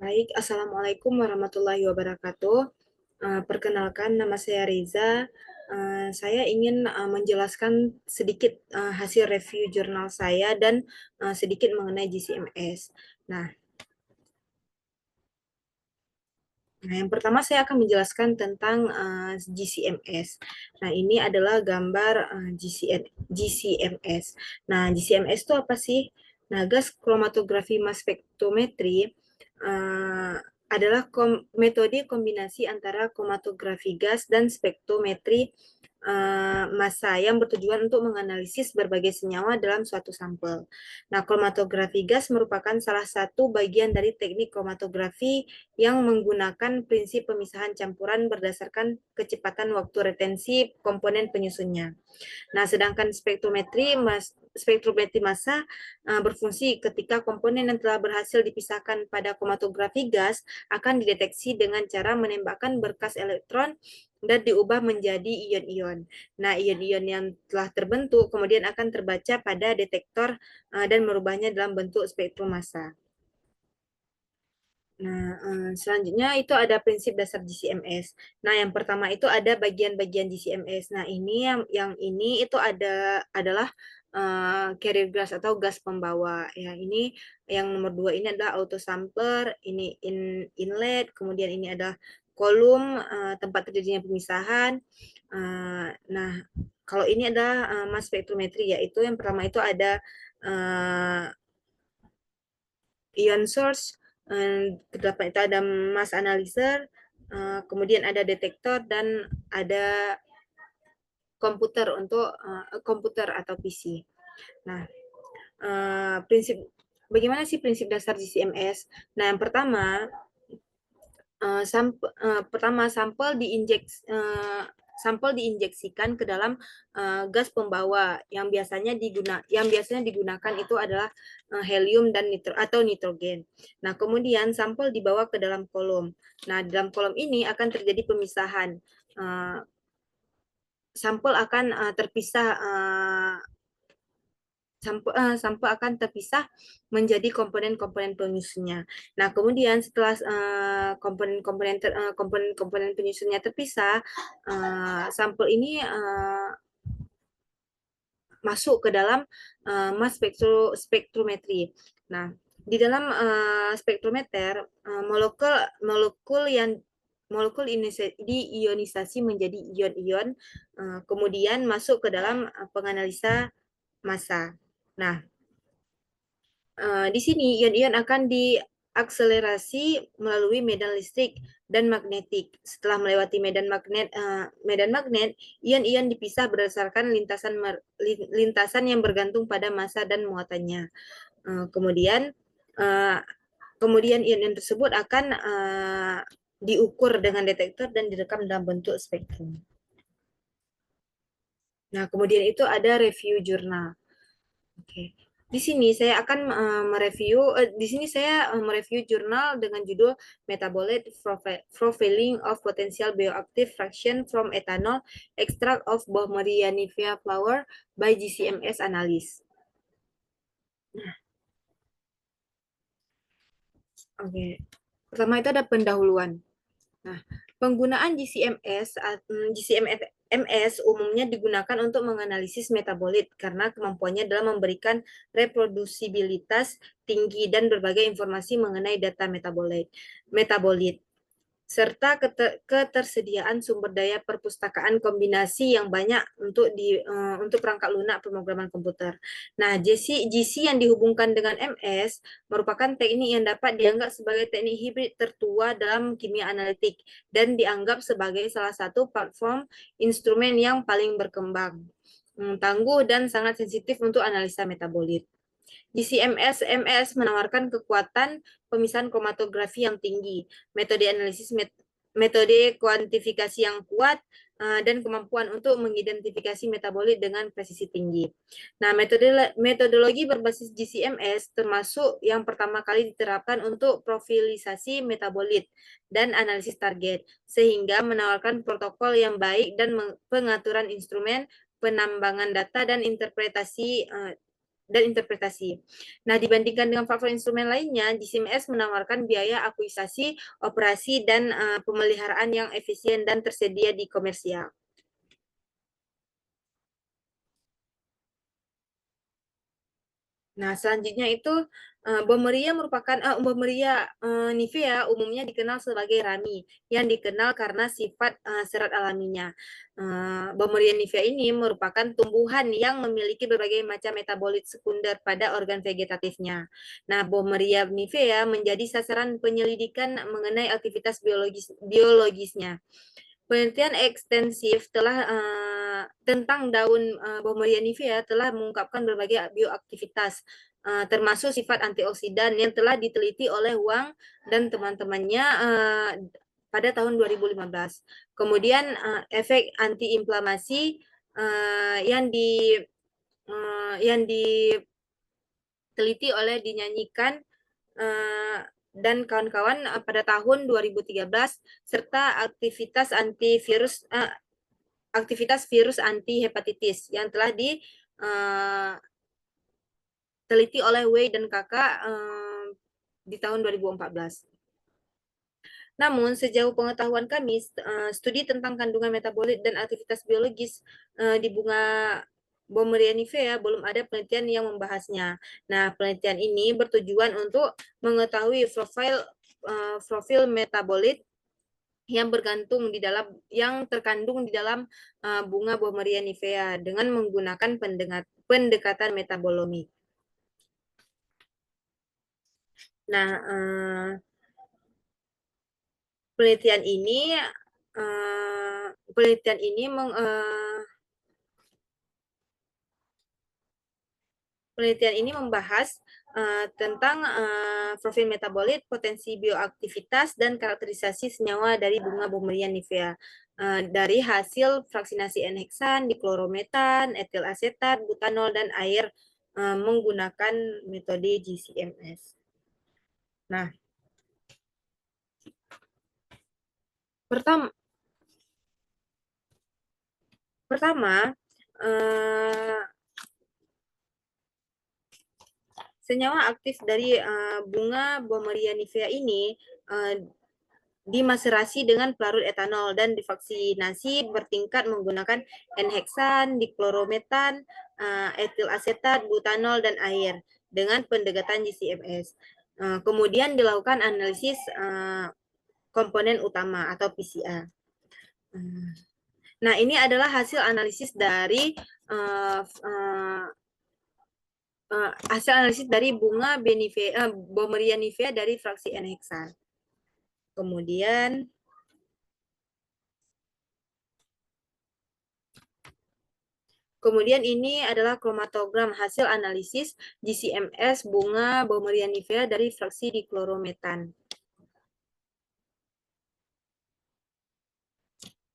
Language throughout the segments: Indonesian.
Baik, Assalamualaikum warahmatullahi wabarakatuh. Perkenalkan, nama saya Riza. Saya ingin menjelaskan sedikit hasil review jurnal saya dan sedikit mengenai GCMS. Nah, yang pertama saya akan menjelaskan tentang GCMS. Nah, ini adalah gambar GCMS. Nah, GCMS itu apa sih? Nah, gas kromatografi mass spektrometri adalah metode kombinasi antara kromatografi gas dan spektrometri massa yang bertujuan untuk menganalisis berbagai senyawa dalam suatu sampel. Nah, kromatografi gas merupakan salah satu bagian dari teknik kromatografi yang menggunakan prinsip pemisahan campuran berdasarkan kecepatan waktu retensi komponen penyusunnya. Nah, sedangkan spektrometri massa berfungsi ketika komponen yang telah berhasil dipisahkan pada kromatografi gas akan dideteksi dengan cara menembakkan berkas elektron dan diubah menjadi ion-ion. Nah, ion-ion yang telah terbentuk kemudian akan terbaca pada detektor dan merubahnya dalam bentuk spektrum massa. Nah, selanjutnya itu ada prinsip dasar GCMS. Nah, yang pertama itu ada bagian-bagian GCMS. Nah, ini yang ini itu adalah carrier gas atau gas pembawa. Ya, ini yang nomor dua ini adalah auto sampler, ini inlet, kemudian ini ada kolom tempat terjadinya pemisahan. Nah, kalau ini adalah mass spektrometri, yaitu yang pertama itu ada uh, ion source, terdapat itu ada mass analyzer, kemudian ada detektor dan ada komputer atau PC. Nah, prinsip bagaimana sih prinsip dasar GCMS? Nah, yang pertama sampel diinjeksikan ke dalam gas pembawa yang biasanya digunakan itu adalah helium dan nitrogen. Nah, kemudian sampel dibawa ke dalam kolom. Nah, di dalam kolom ini akan terjadi pemisahan. Uh, sampel akan terpisah sampel akan terpisah menjadi komponen-komponen penyusunnya. Nah, kemudian setelah komponen-komponen penyusunnya terpisah, sampel ini masuk ke dalam mass spektrometri. Nah, di dalam spektrometer, molekul diionisasi menjadi ion-ion, kemudian masuk ke dalam penganalisa massa. Nah, di sini ion-ion akan diakselerasi melalui medan listrik dan magnetik. Setelah melewati medan magnet, ion-ion dipisah berdasarkan lintasan yang bergantung pada massa dan muatannya. Kemudian ion-ion tersebut akan diukur dengan detektor dan direkam dalam bentuk spektrum. Nah, kemudian itu ada review jurnal. Oke. Di sini saya mereview jurnal dengan judul Metabolite Profiling of Potential Bioactive Fraction from Ethanol Extract of Bromelianivia Flower by GCMS Analyst. Nah, oke. Pertama itu ada pendahuluan. Nah, penggunaan GCMS umumnya digunakan untuk menganalisis metabolit karena kemampuannya dalam memberikan reprodusibilitas tinggi dan berbagai informasi mengenai data metabolit serta ketersediaan sumber daya perpustakaan kombinasi yang banyak untuk perangkat lunak pemrograman komputer. Nah, GC yang dihubungkan dengan MS merupakan teknik yang dapat dianggap sebagai teknik hibrid tertua dalam kimia analitik dan dianggap sebagai salah satu platform instrumen yang paling berkembang, tangguh dan sangat sensitif untuk analisa metabolit. Di MS menawarkan kekuatan pemisahan kromatografi yang tinggi, metode kuantifikasi yang kuat, dan kemampuan untuk mengidentifikasi metabolit dengan presisi tinggi. Nah, metodologi berbasis GCMS termasuk yang pertama kali diterapkan untuk profilisasi metabolit dan analisis target, sehingga menawarkan protokol yang baik dan pengaturan instrumen, penambangan data, dan interpretasi dan interpretasi. Nah, dibandingkan dengan platform instrumen lainnya, GCMS menawarkan biaya akuisisi, operasi, dan pemeliharaan yang efisien dan tersedia di komersial. Nah, selanjutnya itu Bommeria merupakan Bommeria nivea umumnya dikenal sebagai rami yang dikenal karena sifat serat alaminya. Bommeria nivea ini merupakan tumbuhan yang memiliki berbagai macam metabolit sekunder pada organ vegetatifnya. Nah, Bommeria nivea menjadi sasaran penyelidikan mengenai aktivitas biologisnya. Penelitian ekstensif tentang daun Bommeria nivea telah mengungkapkan berbagai bioaktivitas, termasuk sifat antioksidan yang telah diteliti oleh Wang dan teman-temannya pada tahun 2015. Kemudian efek antiinflamasi yang diteliti oleh dinyanyikan dan kawan-kawan pada tahun 2013 serta aktivitas virus anti hepatitis yang telah diteliti oleh Wei dan kakak di tahun 2014. Namun, sejauh pengetahuan kami, studi tentang kandungan metabolit dan aktivitas biologis di bunga Bommeria nivea belum ada penelitian yang membahasnya. Nah, penelitian ini bertujuan untuk mengetahui profil metabolit yang terkandung di dalam bunga Bommeria nivea dengan menggunakan pendekatan metabolomi. Nah, penelitian ini membahas tentang profil metabolit, potensi bioaktivitas, dan karakterisasi senyawa dari bunga Bommeria nivea dari hasil fraksinasi N-heksan, diklorometan, etil asetat, butanol, dan air menggunakan metode GCMS. Nah, pertama senyawa aktif dari bunga Bommeria nivea ini dimaserasi dengan pelarut etanol dan divaksinasi bertingkat menggunakan N-heksan, diklorometan, etil asetat, butanol, dan air dengan pendekatan GCMS. Kemudian dilakukan analisis komponen utama atau PCR. Nah, ini adalah hasil analisis dari bunga Bommeria nivea dari fraksi N-heksan. Kemudian ini adalah kromatogram hasil analisis GCMS bunga Bommeria nivea dari fraksi diklorometan.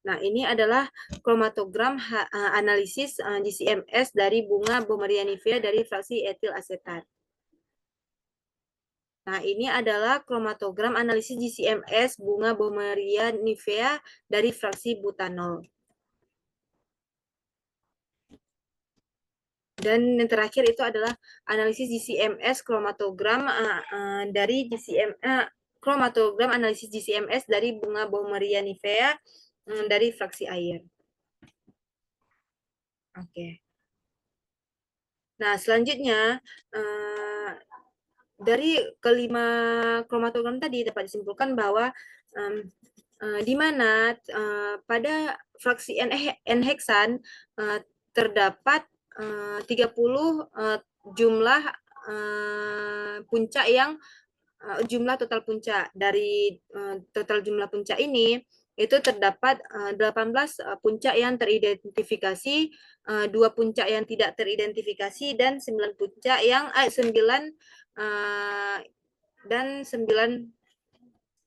Nah, ini adalah kromatogram analisis GCMS dari bunga Bommeria nivea dari fraksi etil asetat. Nah, ini adalah kromatogram analisis GCMS bunga Bommeria nivea dari fraksi butanol. Dan yang terakhir itu adalah analisis GCMS kromatogram kromatogram analisis GCMS dari bunga Bommeria nivea dari fraksi air. Oke. Nah, selanjutnya dari kelima kromatogram tadi dapat disimpulkan bahwa di mana pada fraksi N-heksan terdapat 30 jumlah puncak yang jumlah total puncak. Dari total jumlah puncak ini itu terdapat 18 puncak yang teridentifikasi, 2 puncak yang tidak teridentifikasi, dan 9 puncak yang 9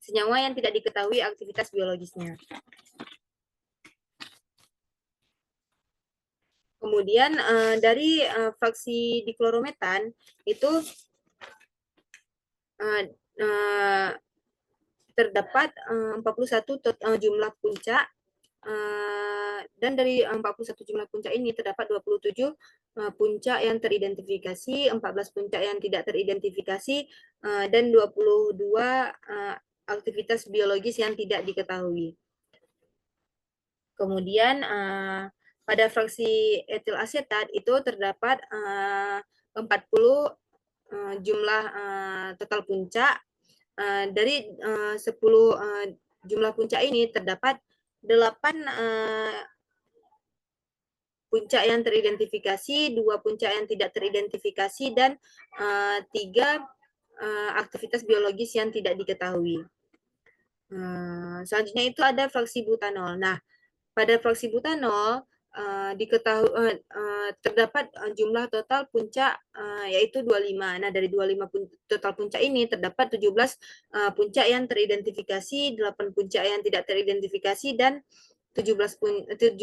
senyawa yang tidak diketahui aktivitas biologisnya. Kemudian dari fraksi diklorometan itu terdapat 41 jumlah puncak Dan dari 41 jumlah puncak ini terdapat 27 puncak yang teridentifikasi, 14 puncak yang tidak teridentifikasi, dan 22 aktivitas biologis yang tidak diketahui. Kemudian pada fraksi etil asetat itu terdapat 40 jumlah total puncak. Dari 10 jumlah puncak ini terdapat 8 puncak yang teridentifikasi, 2 puncak yang tidak teridentifikasi, dan 3 aktivitas biologis yang tidak diketahui. Selanjutnya itu ada fraksi butanol. Nah, pada fraksi butanol terdapat jumlah total puncak yaitu 25. Nah, dari 25 total puncak ini terdapat 17 puncak yang teridentifikasi, 8 puncak yang tidak teridentifikasi, dan 17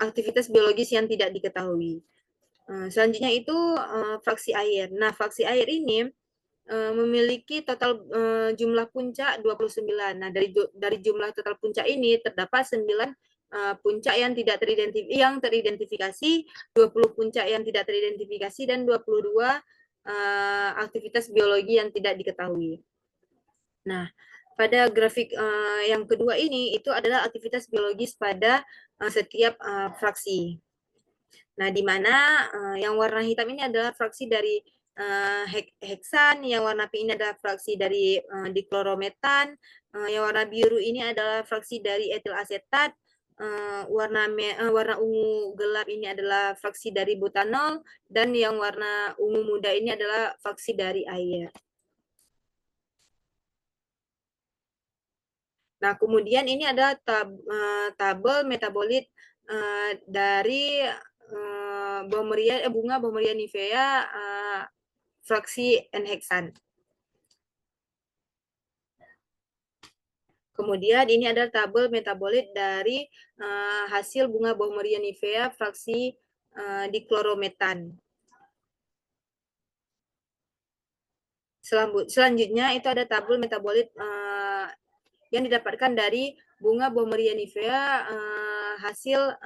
aktivitas biologis yang tidak diketahui. Selanjutnya itu fraksi air. Nah, fraksi air ini memiliki total jumlah puncak 29. Nah, dari jumlah total puncak ini terdapat 9 puncak yang tidak teridentifikasi, 20 puncak yang tidak teridentifikasi, dan 22 aktivitas biologi yang tidak diketahui. Nah, pada grafik yang kedua ini itu adalah aktivitas biologis pada setiap fraksi. Nah, di mana yang warna hitam ini adalah fraksi dari heksan, yang warna pink ini adalah fraksi dari diklorometan, yang warna biru ini adalah fraksi dari etil asetat, warna ungu gelap ini adalah fraksi dari butanol, dan yang warna ungu muda ini adalah fraksi dari air. Nah, kemudian ini adalah tabel metabolit dari bunga Bommeria nivea fraksi N-heksan. Kemudian ini adalah tabel metabolit dari hasil bunga Bommeria nivea fraksi diklorometan. Selanjutnya itu ada tabel metabolit yang didapatkan dari bunga Bommeria nivea hasil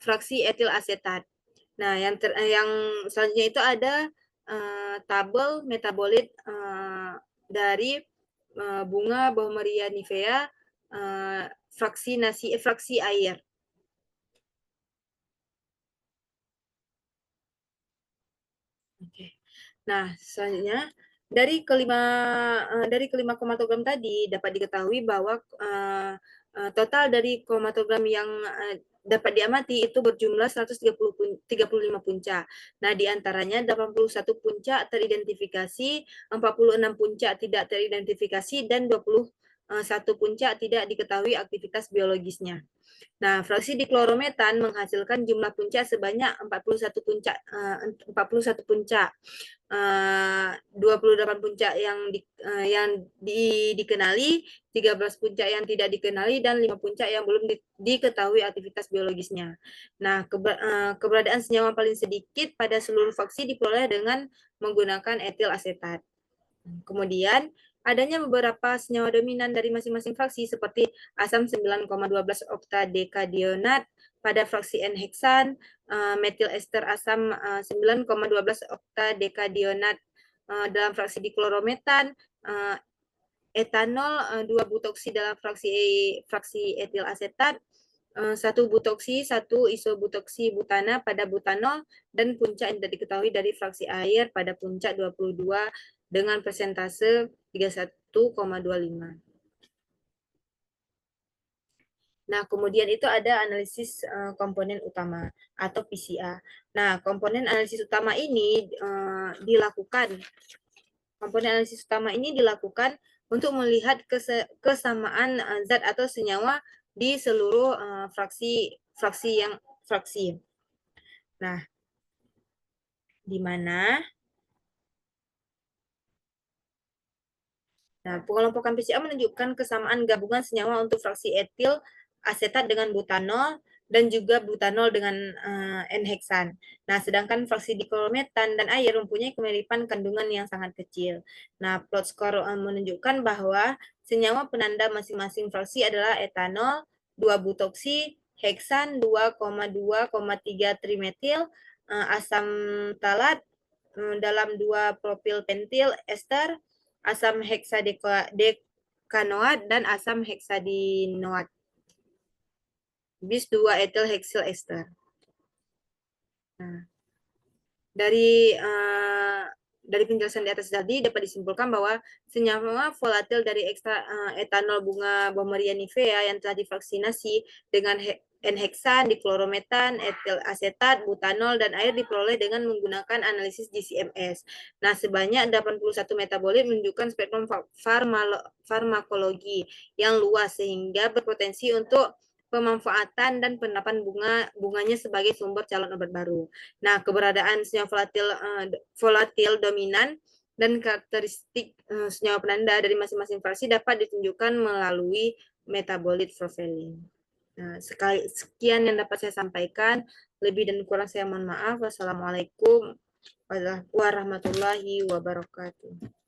fraksi etil asetat. Nah, yang selanjutnya itu ada tabel metabolit dari bunga Bommeria nivea fraksi air. Oke. Nah, selanjutnya dari kelima kromatogram tadi dapat diketahui bahwa total dari kromatogram yang dapat diamati itu berjumlah 135 puncak. Nah, di antaranya 81 puncak teridentifikasi, 46 puncak tidak teridentifikasi, dan 21 puncak tidak diketahui aktivitas biologisnya. Nah, fraksi diklorometan menghasilkan jumlah puncak sebanyak 41 puncak, 28 puncak yang dikenali, 13 puncak yang tidak dikenali, dan 5 puncak yang belum diketahui aktivitas biologisnya. Nah, keberadaan senyawa paling sedikit pada seluruh fraksi diperoleh dengan menggunakan etil asetat. Kemudian, adanya beberapa senyawa dominan dari masing-masing fraksi seperti asam 9,12 oktadekadionat pada fraksi N-heksan, metil ester asam 9,12 oktadekadionat dalam fraksi diklorometan, etanol 2 butoksi dalam fraksi etil asetat, 1 butoksi, 1 isobutoksi butana pada butanol, dan puncak yang tidak diketahui dari fraksi air pada puncak 22 dengan persentase 31,25. Nah, kemudian itu ada analisis komponen utama atau PCA. Nah, komponen analisis utama ini dilakukan untuk melihat kesamaan zat atau senyawa di seluruh fraksi. Nah, di mana pengelompokan PCA menunjukkan kesamaan gabungan senyawa untuk fraksi etil asetat dengan butanol dan juga butanol dengan N-heksan. Nah, sedangkan fraksi diklorometan dan air mempunyai kemiripan kandungan yang sangat kecil. Nah, plot score menunjukkan bahwa senyawa penanda masing-masing fraksi adalah etanol, 2 butoksi, heksan, 2,2,3 trimetil, asam talat dalam 2 propil pentil ester, asam heksadekanoat, dan asam heksadinoat. Bis 2 etil heksil ester. Nah, dari penjelasan di atas tadi dapat disimpulkan bahwa senyawa volatil dari etanol bunga Bommeria nivea yang telah divaksinasi dengan N-heksan, diklorometan, etil asetat, butanol, dan air diperoleh dengan menggunakan analisis GCMS. Nah, sebanyak 81 metabolit menunjukkan spektrum farmakologi yang luas sehingga berpotensi untuk pemanfaatan dan penerapan bunganya sebagai sumber calon obat baru. Nah, keberadaan senyawa volatil dominan dan karakteristik senyawa penanda dari masing-masing fraksi dapat ditunjukkan melalui metabolit profiling. Nah, sekian yang dapat saya sampaikan. Lebih dan kurang saya mohon maaf. Wassalamualaikum warahmatullahi wabarakatuh.